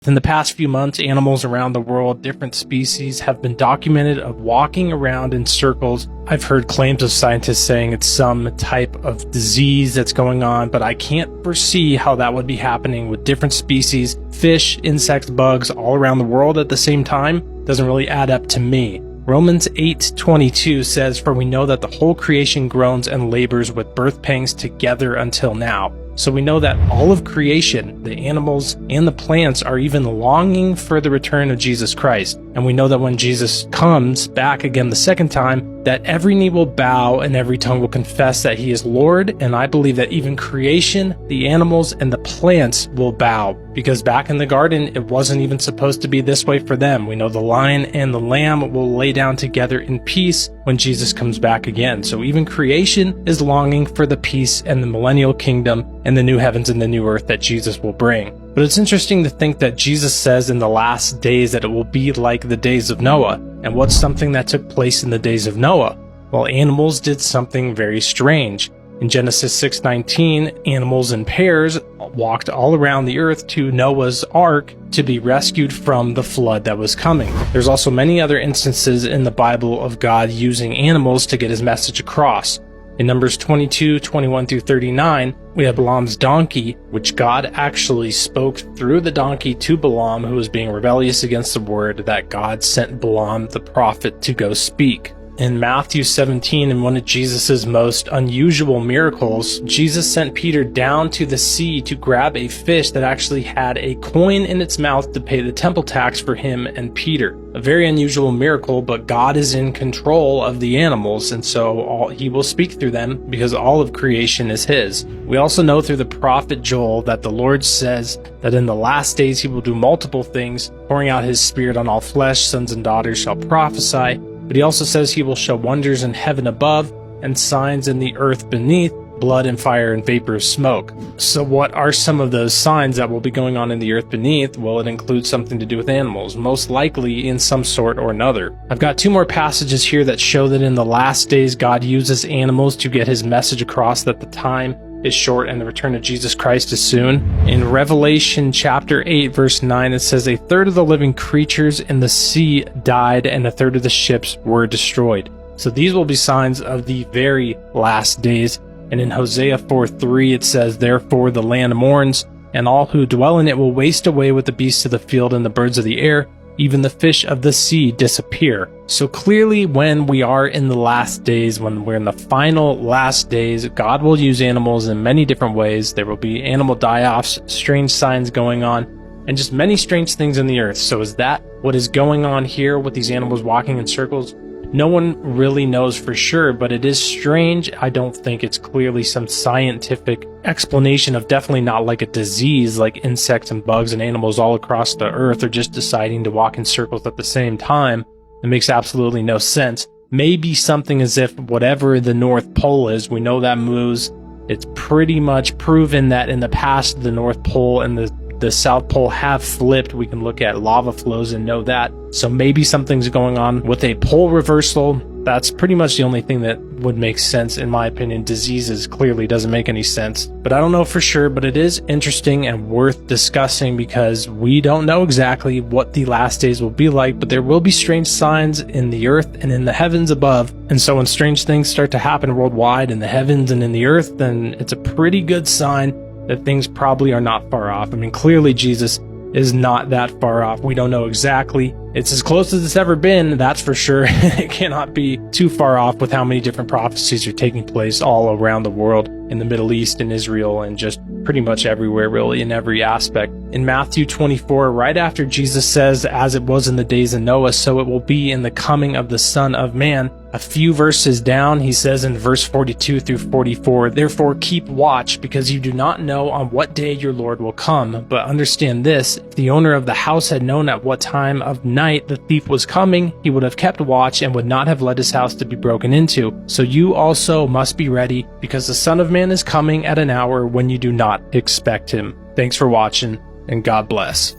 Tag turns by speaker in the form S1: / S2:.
S1: In the past few months, animals around the world, different species, have been documented of walking around in circles. I've heard claims of scientists saying it's some type of disease that's going on, but I can't foresee how that would be happening with different species, fish, insects, bugs, all around the world at the same time. Doesn't really add up to me. Romans 8:22 says, "For we know that the whole creation groans and labors with birth pangs together until now." So we know that all of creation, the animals and the plants, are even longing for the return of Jesus Christ. And we know that when Jesus comes back again the second time, that every knee will bow and every tongue will confess that he is Lord. And I believe that even creation, the animals and the plants will bow, because back in the garden, it wasn't even supposed to be this way for them. We know the lion and the lamb will lay down together in peace when Jesus comes back again. So even creation is longing for the peace and the millennial kingdom and the new heavens and the new earth that Jesus will bring. But it's interesting to think that Jesus says in the last days that it will be like the days of Noah. And what's something that took place in the days of Noah? Well, animals did something very strange. In Genesis 6:19, animals in pairs walked all around the earth to Noah's ark to be rescued from the flood that was coming. There's also many other instances in the Bible of God using animals to get his message across. In Numbers 22:21-39, we have Balaam's donkey, which God actually spoke through the donkey to Balaam, who was being rebellious against the word that God sent Balaam the prophet to go speak. In Matthew 17, in one of Jesus' most unusual miracles, Jesus sent Peter down to the sea to grab a fish that actually had a coin in its mouth to pay the temple tax for him and Peter. A very unusual miracle, but God is in control of the animals, and so he will speak through them because all of creation is his. We also know through the prophet Joel that the Lord says that in the last days he will do multiple things, pouring out his spirit on all flesh, sons and daughters shall prophesy. But he also says he will show wonders in heaven above and signs in the earth beneath, blood and fire and vapor of smoke. So what are some of those signs that will be going on in the earth beneath? Well, it includes something to do with animals, most likely in some sort or another. I've got two more passages here that show that in the last days God uses animals to get his message across, that the time is short and the return of Jesus Christ is soon. In Revelation chapter 8 verse 9, it says, "A third of the living creatures in the sea died, and a third of the ships were destroyed." So these will be signs of the very last days. And in Hosea 4:3, it says, "Therefore the land mourns, and all who dwell in it will waste away with the beasts of the field and the birds of the air. Even the fish of the sea disappear." So clearly when we are in the last days, when we're in the final last days, God will use animals in many different ways. There will be animal die-offs, strange signs going on, and just many strange things in the earth. So is that what is going on here with these animals walking in circles? No one really knows for sure, but it is strange. I don't think it's clearly some scientific explanation of, definitely not like a disease like insects and bugs and animals all across the earth are just deciding to walk in circles at the same time. It makes absolutely no sense. Maybe something as if whatever the North Pole is, we know that moves. It's pretty much proven that in the past the North Pole and the South Pole have flipped. We can look at lava flows and know that. So maybe something's going on with a pole reversal. That's pretty much the only thing that would make sense, in my opinion. Diseases clearly doesn't make any sense. But I don't know for sure, but it is interesting and worth discussing because we don't know exactly what the last days will be like, but there will be strange signs in the earth and in the heavens above. And so when strange things start to happen worldwide in the heavens and in the earth, then it's a pretty good sign that things probably are not far off. I mean, clearly Jesus is not that far off. We don't know exactly. It's as close as it's ever been, that's for sure. It cannot be too far off with how many different prophecies are taking place all around the world, in the Middle East, in Israel, and just pretty much everywhere, really, in every aspect. In Matthew 24, right after Jesus says, "As it was in the days of Noah, so it will be in the coming of the Son of Man," a few verses down, he says in verse 42-44, "Therefore keep watch, because you do not know on what day your Lord will come. But understand this, if the owner of the house had known at what time of night the thief was coming, he would have kept watch and would not have let his house to be broken into. So you also must be ready, because the Son of Man is coming at an hour when you do not expect him." Thanks for watching, and God bless.